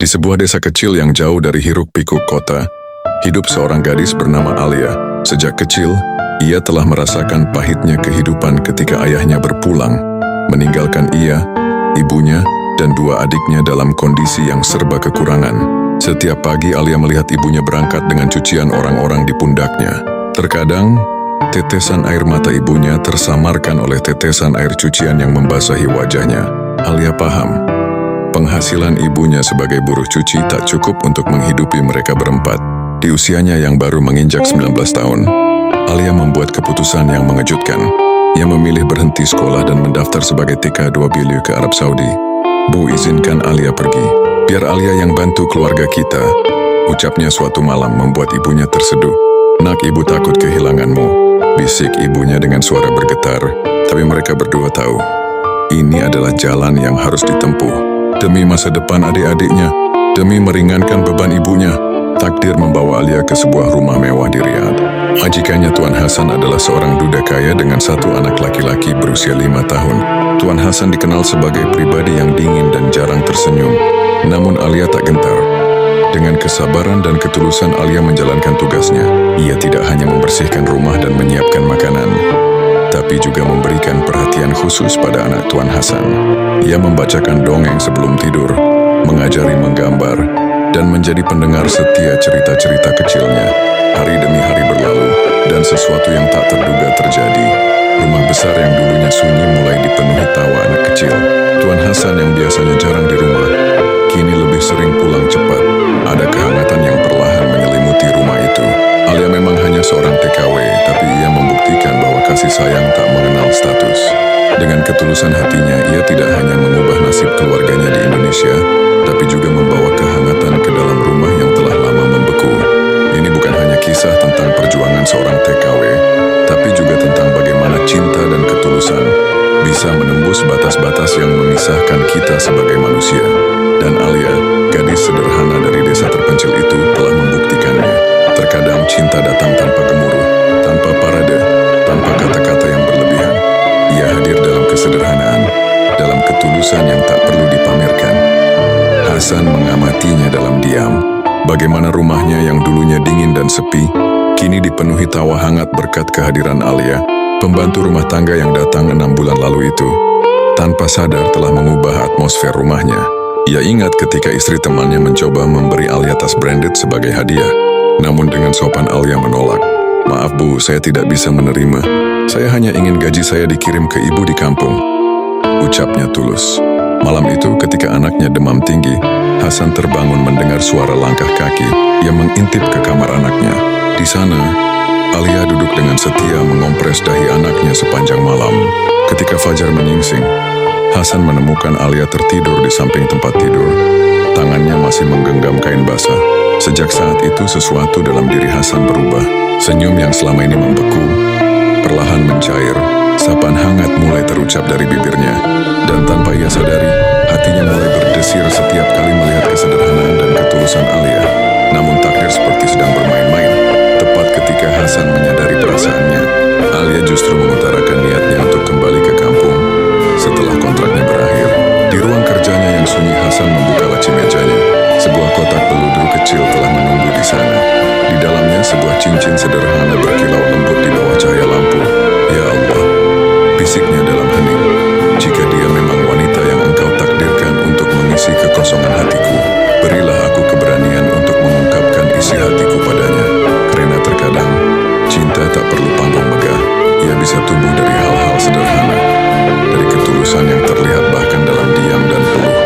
Di sebuah desa kecil yang jauh dari hiruk-pikuk kota, hidup seorang gadis bernama Alia. Sejak kecil, ia telah merasakan pahitnya kehidupan ketika ayahnya berpulang, meninggalkan ia, ibunya, dan dua adiknya dalam kondisi yang serba kekurangan. Setiap pagi Alia melihat ibunya berangkat dengan cucian orang-orang di pundaknya. Terkadang, tetesan air mata ibunya tersamarkan oleh tetesan air cucian yang membasahi wajahnya. Alia paham, penghasilan ibunya sebagai buruh cuci tak cukup untuk menghidupi mereka berempat. Di usianya yang baru menginjak 19 tahun, Alia membuat keputusan yang mengejutkan. Ia memilih berhenti sekolah dan mendaftar sebagai TK 2 Bilu ke Arab Saudi. "Bu, izinkan Alia pergi. Biar Alia yang bantu keluarga kita," ucapnya suatu malam membuat ibunya terseduh. "Nak, ibu takut kehilanganmu," bisik ibunya dengan suara bergetar. Tapi mereka berdua tahu, ini adalah jalan yang harus ditempuh. Demi masa depan adik-adiknya, demi meringankan beban ibunya, takdir membawa Alia ke sebuah rumah mewah di Riyadh. Majikannya Tuan Hasan adalah seorang duda kaya dengan satu anak laki-laki berusia 5 tahun. Tuan Hasan dikenal sebagai pribadi yang dingin dan jarang tersenyum. Namun Alia tak gentar. Dengan kesabaran dan ketulusan Alia menjalankan tugasnya. Ia tidak hanya membersihkan rumah dan menyiapkan makanan, tapi juga memberikan perhatian khusus pada anak Tuan Hasan. Ia membacakan dongeng sebelum tidur, mengajari menggambar, dan menjadi pendengar setia cerita-cerita kecilnya. Hari demi hari berlalu, dan sesuatu yang tak terduga terjadi. Rumah besar yang dulunya sunyi mulai dipenuhi tawa anak kecil. Tuan Hasan yang biasanya jarang di rumah, kini lebih sering pulang cepat. Ada kehangatan yang perlahan menyelimuti rumah itu. Alia memang hanya seorang TKW, tapi ia membuktikan bahwa kasih sayang tak mengenal status. Dengan ketulusan hatinya, ia tidak hanya mengubah nasib keluarganya di Indonesia, tapi juga membawa kehangatan ke dalam rumah yang telah lama membeku. Ini bukan hanya kisah tentang perjuangan seorang TKW, tapi juga tentang bagaimana cinta dan ketulusan bisa menembus batas-batas yang memisahkan kita sebagai manusia. Dan Alia, gadis sederhana dari desa terpencil itu, telah membuktikannya. Terkadang cinta datang tanpa gemuruh, tanpa parade, tanpa kata-kata yang berlebihan. Ia hadir dalam kesederhanaan, dalam ketulusan yang tak perlu dipamerkan. Hasan mengamatinya dalam diam. Bagaimana rumahnya yang dulunya dingin dan sepi, kini dipenuhi tawa hangat berkat kehadiran Alia, pembantu rumah tangga yang datang 6 bulan lalu itu. Tanpa sadar telah mengubah atmosfer rumahnya. Ia ingat ketika istri temannya mencoba memberi Alia tas branded sebagai hadiah. Namun dengan sopan Alia menolak. "Maaf Bu, saya tidak bisa menerima. Saya hanya ingin gaji saya dikirim ke ibu di kampung," ucapnya tulus. Malam itu ketika anaknya demam tinggi, Hasan terbangun mendengar suara langkah kaki yang mengintip ke kamar anaknya. Di sana, Alia duduk dengan setia mengompres dahi anaknya sepanjang malam. Ketika fajar menyingsing, Hasan menemukan Alia tertidur di samping tempat tidur. Tangannya masih menggenggam kain basah. Sejak saat itu sesuatu dalam diri Hasan berubah. Senyum yang selama ini membeku perlahan mencair. Sapaan hangat mulai terucap dari bibirnya. Dan tanpa ia sadari, hatinya mulai berdesir setiap kali melihat kesederhanaan dan ketulusan Alia. Namun takdir seperti sedang bermain-main. Tepat ketika Hasan menyadari perasaannya, Alia justru mengutarakan niatnya untuk kembali ke kampung setelah kontraknya berakhir. Di ruang kerjanya yang sunyi, Hasan membuka laci mejanya. Sebuah kotak peludur kecil telah menunggu di sana. Di dalamnya sebuah cincin sederhana berkilau lembut di bawah cahaya lampu. "Ya Allah," bisiknya dalam hening, "jika dia memang wanita yang Engkau takdirkan untuk mengisi kekosongan hatiku, berilah aku keberanian untuk mengungkapkan isi hatiku padanya. Karena terkadang, cinta tak perlu panggung megah. Ia bisa tumbuh dari hal-hal sederhana, dari ketulusan yang terlihat bahkan dalam diam dan peluh.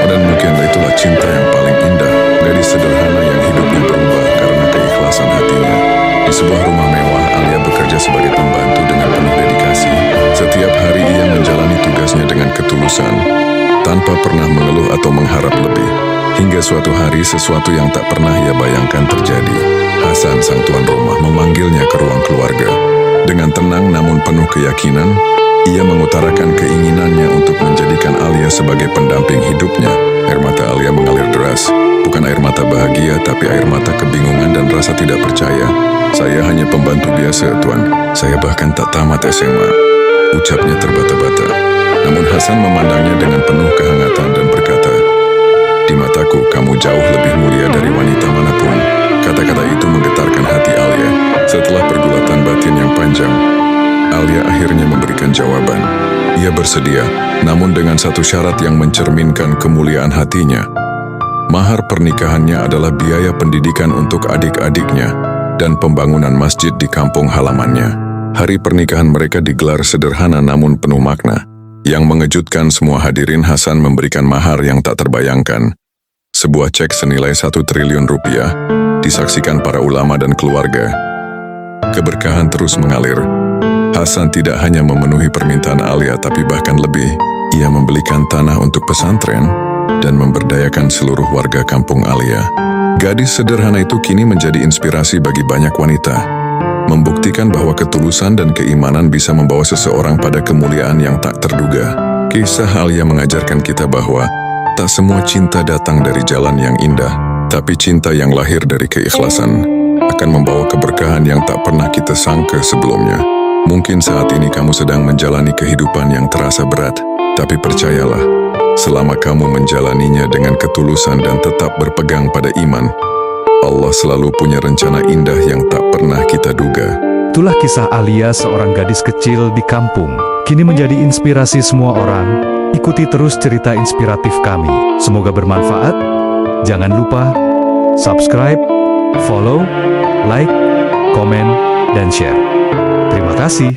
Dan mungkin itulah cinta yang paling indah, gadis sederhana yang hidupnya berubah karena keikhlasan hatinya." Di sebuah rumah mewah, Alia bekerja sebagai pembantu dengan penuh dedikasi. Setiap hari ia menjalani tugasnya dengan ketulusan, tanpa pernah mengeluh atau mengharap lebih. Hingga suatu hari, sesuatu yang tak pernah ia bayangkan terjadi. Hasan, sang tuan rumah, memanggilnya ke ruang keluarga. Dengan tenang namun penuh keyakinan, ia mengutarakan keinginannya untuk menjadikan Alia sebagai pendamping hidupnya. Air mata Alia mengalir deras. Bukan air mata bahagia, tapi air mata kebingungan dan rasa tidak percaya. "Saya hanya pembantu biasa, Tuan. Saya bahkan tak tamat SMA," ucapnya terbata-bata. Namun Hasan memandangnya dengan penuh kehangatan dan berkata, "Di mataku kamu jauh memberikan jawaban. Ia bersedia, namun dengan satu syarat yang mencerminkan kemuliaan hatinya. Mahar pernikahannya adalah biaya pendidikan untuk adik-adiknya dan pembangunan masjid di kampung halamannya. Hari pernikahan mereka digelar sederhana namun penuh makna. Yang mengejutkan semua hadirin, Hasan memberikan mahar yang tak terbayangkan. Sebuah cek senilai 1 triliun rupiah disaksikan para ulama dan keluarga. Keberkahan terus mengalir. Hasan tidak hanya memenuhi permintaan Alia tapi bahkan lebih. Ia membelikan tanah untuk pesantren dan memberdayakan seluruh warga kampung Alia. Gadis sederhana itu kini menjadi inspirasi bagi banyak wanita, membuktikan bahwa ketulusan dan keimanan bisa membawa seseorang pada kemuliaan yang tak terduga. Kisah Alia mengajarkan kita bahwa tak semua cinta datang dari jalan yang indah, tapi cinta yang lahir dari keikhlasan akan membawa keberkahan yang tak pernah kita sangka sebelumnya. Mungkin saat ini kamu sedang menjalani kehidupan yang terasa berat, tapi percayalah, selama kamu menjalaninya dengan ketulusan dan tetap berpegang pada iman, Allah selalu punya rencana indah yang tak pernah kita duga. Itulah kisah Alia, seorang gadis kecil di kampung, kini menjadi inspirasi semua orang. Ikuti terus cerita inspiratif kami. Semoga bermanfaat. Jangan lupa subscribe, follow, like, komen, dan share. Terima kasih.